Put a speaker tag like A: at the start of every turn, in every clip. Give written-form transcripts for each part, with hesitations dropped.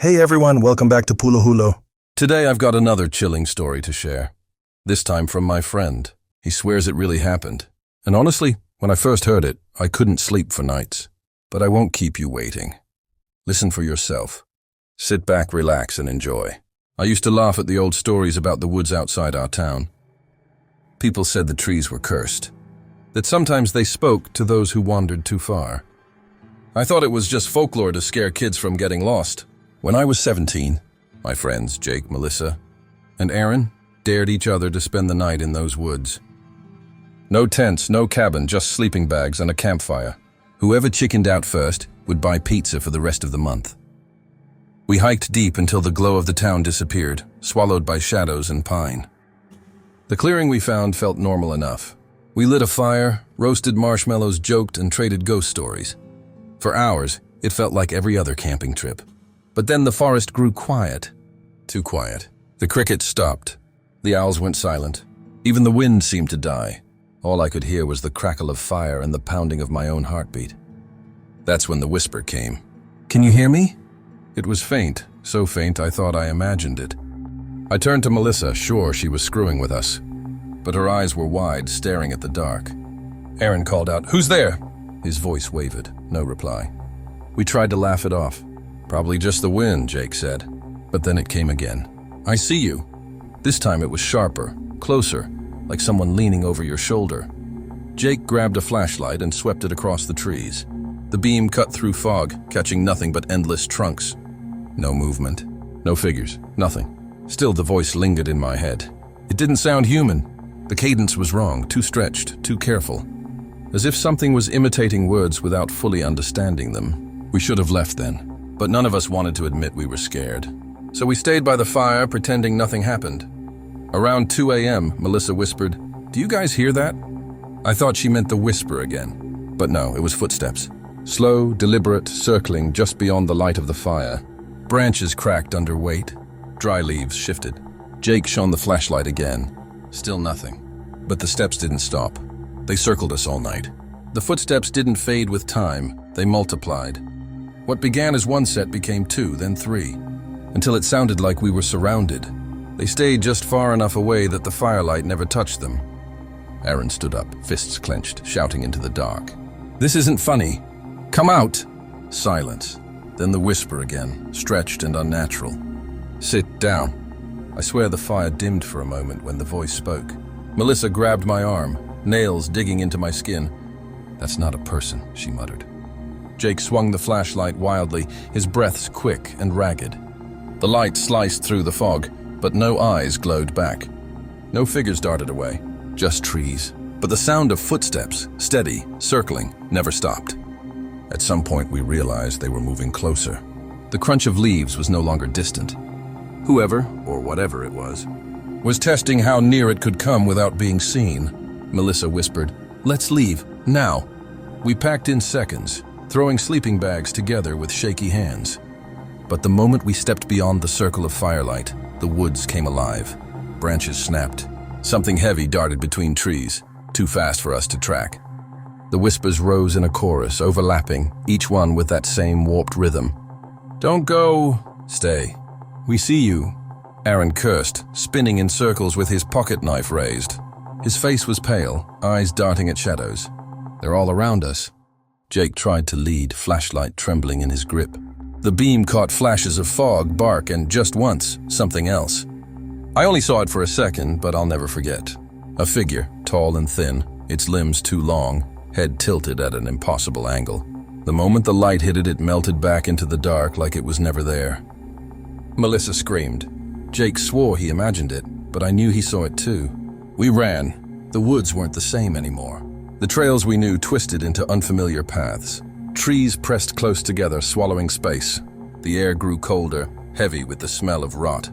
A: Hey everyone, welcome back to Pulo Hulo.
B: Today I've got another chilling story to share. This time from my friend. He swears it really happened. And honestly, when I first heard it, I couldn't sleep for nights. But I won't keep you waiting. Listen for yourself. Sit back, relax, and enjoy. I used to laugh at the old stories about the woods outside our town. People said the trees were cursed. That sometimes they spoke to those who wandered too far. I thought it was just folklore to scare kids from getting lost. When I was 17, my friends Jake, Melissa, and Aaron dared each other to spend the night in those woods. No tents, no cabin, just sleeping bags and a campfire. Whoever chickened out first would buy pizza for the rest of the month. We hiked deep until the glow of the town disappeared, swallowed by shadows and pine. The clearing we found felt normal enough. We lit a fire, roasted marshmallows, joked, and traded ghost stories. For hours, it felt like every other camping trip. But then the forest grew quiet. Too quiet. The crickets stopped. The owls went silent. Even the wind seemed to die. All I could hear was the crackle of fire and the pounding of my own heartbeat. That's when the whisper came. "Can you hear me?" It was faint, so faint I thought I imagined it. I turned to Melissa, sure she was screwing with us. But her eyes were wide, staring at the dark. Aaron called out, "Who's there?" His voice wavered, no reply. We tried to laugh it off. "Probably just the wind," Jake said. But then it came again. "I see you." This time it was sharper, closer, like someone leaning over your shoulder. Jake grabbed a flashlight and swept it across the trees. The beam cut through fog, catching nothing but endless trunks. No movement, no figures, nothing. Still the voice lingered in my head. It didn't sound human. The cadence was wrong, too stretched, too careful. As if something was imitating words without fully understanding them. We should have left then. But none of us wanted to admit we were scared. So we stayed by the fire, pretending nothing happened. Around 2 a.m., Melissa whispered, "Do you guys hear that?" I thought she meant the whisper again. But no, it was footsteps. Slow, deliberate, circling just beyond the light of the fire. Branches cracked under weight. Dry leaves shifted. Jake shone the flashlight again. Still nothing. But the steps didn't stop. They circled us all night. The footsteps didn't fade with time. They multiplied. What began as one set became two, then three, until it sounded like we were surrounded. They stayed just far enough away that the firelight never touched them. Aaron stood up, fists clenched, shouting into the dark. "This isn't funny. Come out!" Silence. Then the whisper again, stretched and unnatural. "Sit down." I swear the fire dimmed for a moment when the voice spoke. Melissa grabbed my arm, nails digging into my skin. "That's not a person," she muttered. Jake swung the flashlight wildly, his breaths quick and ragged. The light sliced through the fog, but no eyes glowed back. No figures darted away, just trees. But the sound of footsteps, steady, circling, never stopped. At some point we realized they were moving closer. The crunch of leaves was no longer distant. Whoever, or whatever it was testing how near it could come without being seen. Melissa whispered, "Let's leave, now." We packed in seconds, throwing sleeping bags together with shaky hands. But the moment we stepped beyond the circle of firelight, the woods came alive. Branches snapped. Something heavy darted between trees, too fast for us to track. The whispers rose in a chorus, overlapping, each one with that same warped rhythm. "Don't go." "Stay. We see you." Aaron cursed, spinning in circles with his pocket knife raised. His face was pale, eyes darting at shadows. "They're all around us." Jake tried to lead, flashlight trembling in his grip. The beam caught flashes of fog, bark, and just once, something else. I only saw it for a second, but I'll never forget. A figure, tall and thin, its limbs too long, head tilted at an impossible angle. The moment the light hit it, it melted back into the dark like it was never there. Melissa screamed. Jake swore he imagined it, but I knew he saw it too. We ran. The woods weren't the same anymore. The trails we knew twisted into unfamiliar paths. Trees pressed close together, swallowing space. The air grew colder, heavy with the smell of rot.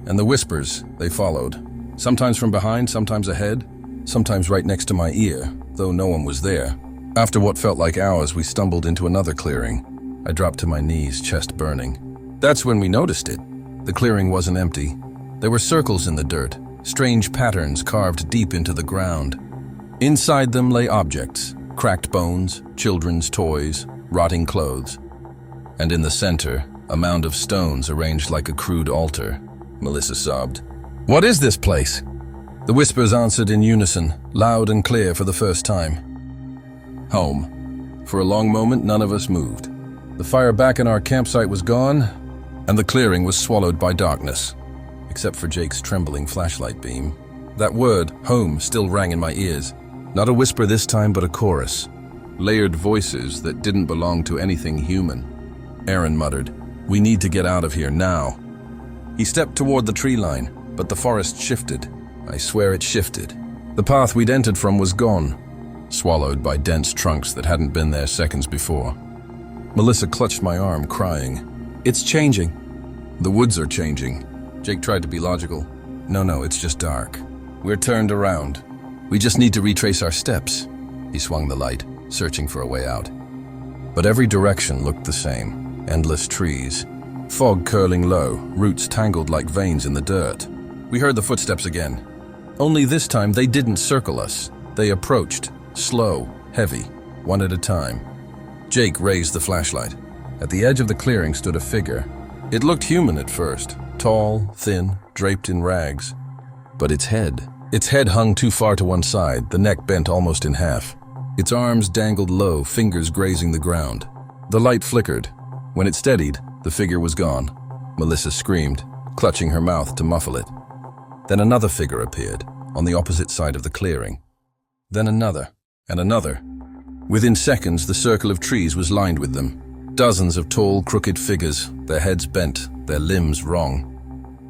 B: And the whispers, they followed. Sometimes from behind, sometimes ahead, sometimes right next to my ear, though no one was there. After what felt like hours, we stumbled into another clearing. I dropped to my knees, chest burning. That's when we noticed it. The clearing wasn't empty. There were circles in the dirt, strange patterns carved deep into the ground. Inside them lay objects, cracked bones, children's toys, rotting clothes. And in the center, a mound of stones arranged like a crude altar. Melissa sobbed. "What is this place?" The whispers answered in unison, loud and clear for the first time. Home. For a long moment, none of us moved. The fire back in our campsite was gone, and the clearing was swallowed by darkness, except for Jake's trembling flashlight beam. That word, home, still rang in my ears. Not a whisper this time, but a chorus. Layered voices that didn't belong to anything human. Aaron muttered, "We need to get out of here now." He stepped toward the tree line, but the forest shifted. I swear it shifted. The path we'd entered from was gone, swallowed by dense trunks that hadn't been there seconds before. Melissa clutched my arm, crying, "It's changing." "The woods are changing." Jake tried to be logical. No, it's just dark. We're turned around. We just need to retrace our steps." He swung the light, searching for a way out. But every direction looked the same. Endless trees. Fog curling low, roots tangled like veins in the dirt. We heard the footsteps again. Only this time they didn't circle us. They approached, slow, heavy, one at a time. Jake raised the flashlight. At the edge of the clearing stood a figure. It looked human at first, tall, thin, draped in rags. But its head hung too far to one side, the neck bent almost in half. Its arms dangled low, fingers grazing the ground. The light flickered. When it steadied, the figure was gone. Melissa screamed, clutching her mouth to muffle it. Then another figure appeared, on the opposite side of the clearing. Then another, and another. Within seconds, the circle of trees was lined with them. Dozens of tall, crooked figures, their heads bent, their limbs wrong.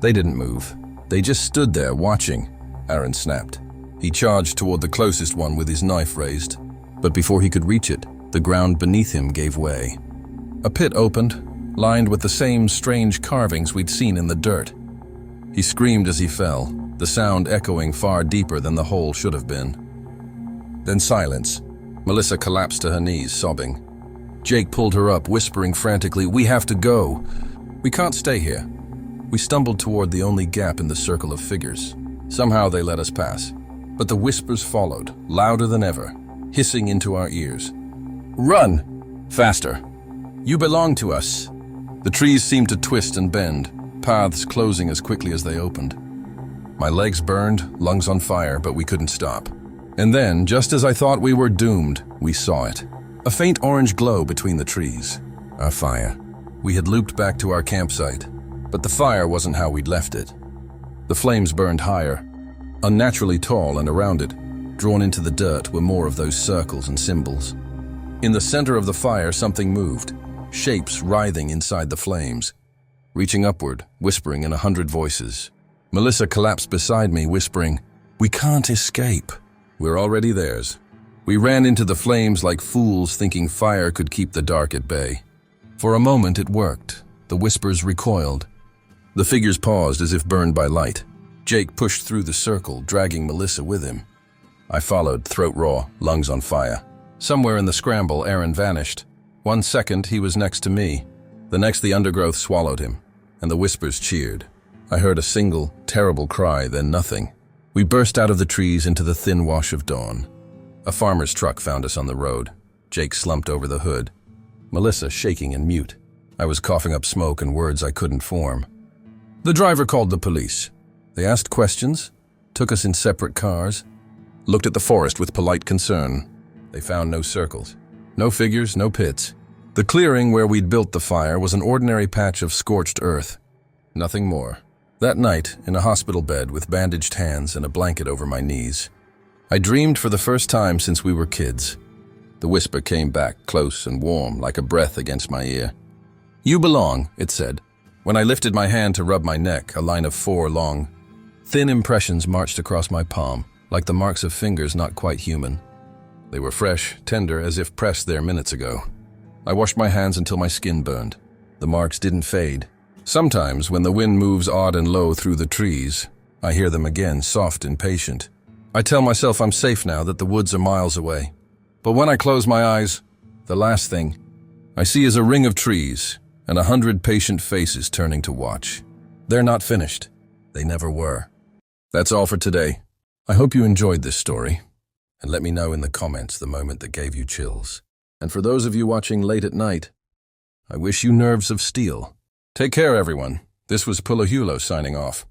B: They didn't move. They just stood there, watching. Aaron snapped. He charged toward the closest one with his knife raised. But before he could reach it, the ground beneath him gave way. A pit opened, lined with the same strange carvings we'd seen in the dirt. He screamed as he fell, the sound echoing far deeper than the hole should have been. Then silence. Melissa collapsed to her knees, sobbing. Jake pulled her up, whispering frantically, "We have to go. We can't stay here." We stumbled toward the only gap in the circle of figures. Somehow they let us pass. But the whispers followed, louder than ever, hissing into our ears. "Run! Faster! You belong to us!" The trees seemed to twist and bend, paths closing as quickly as they opened. My legs burned, lungs on fire, but we couldn't stop. And then, just as I thought we were doomed, we saw it. A faint orange glow between the trees. Our fire. We had looped back to our campsite, but the fire wasn't how we'd left it. The flames burned higher, unnaturally tall, and around it, drawn into the dirt, were more of those circles and symbols. In the center of the fire, something moved, shapes writhing inside the flames, reaching upward, whispering in 100 voices. Melissa collapsed beside me, whispering, "We can't escape." We're already theirs. We ran into the flames like fools, thinking fire could keep the dark at bay. For a moment it worked. The whispers recoiled. The figures paused as if burned by light. Jake pushed through the circle, dragging Melissa with him. I followed, throat raw, lungs on fire. Somewhere in the scramble, Aaron vanished. 1 second, he was next to me. The next, the undergrowth swallowed him, and the whispers cheered. I heard a single, terrible cry, then nothing. We burst out of the trees into the thin wash of dawn. A farmer's truck found us on the road. Jake slumped over the hood. Melissa shaking and mute. I was coughing up smoke and words I couldn't form. The driver called the police. They asked questions, took us in separate cars, looked at the forest with polite concern. They found no circles, no figures, no pits. The clearing where we'd built the fire was an ordinary patch of scorched earth. Nothing more. That night, in a hospital bed with bandaged hands and a blanket over my knees, I dreamed for the first time since we were kids. The whisper came back, close and warm, like a breath against my ear. "You belong," it said. When I lifted my hand to rub my neck, a line of 4 long, thin impressions marched across my palm, like the marks of fingers not quite human. They were fresh, tender, as if pressed there minutes ago. I washed my hands until my skin burned. The marks didn't fade. Sometimes, when the wind moves odd and low through the trees, I hear them again, soft and patient. I tell myself I'm safe now, that the woods are miles away. But when I close my eyes, the last thing I see is a ring of trees and 100 patient faces turning to watch. They're not finished. They never were. That's all for today. I hope you enjoyed this story, and let me know in the comments the moment that gave you chills. And for those of you watching late at night, I wish you nerves of steel. Take care, everyone. This was Pulahulo signing off.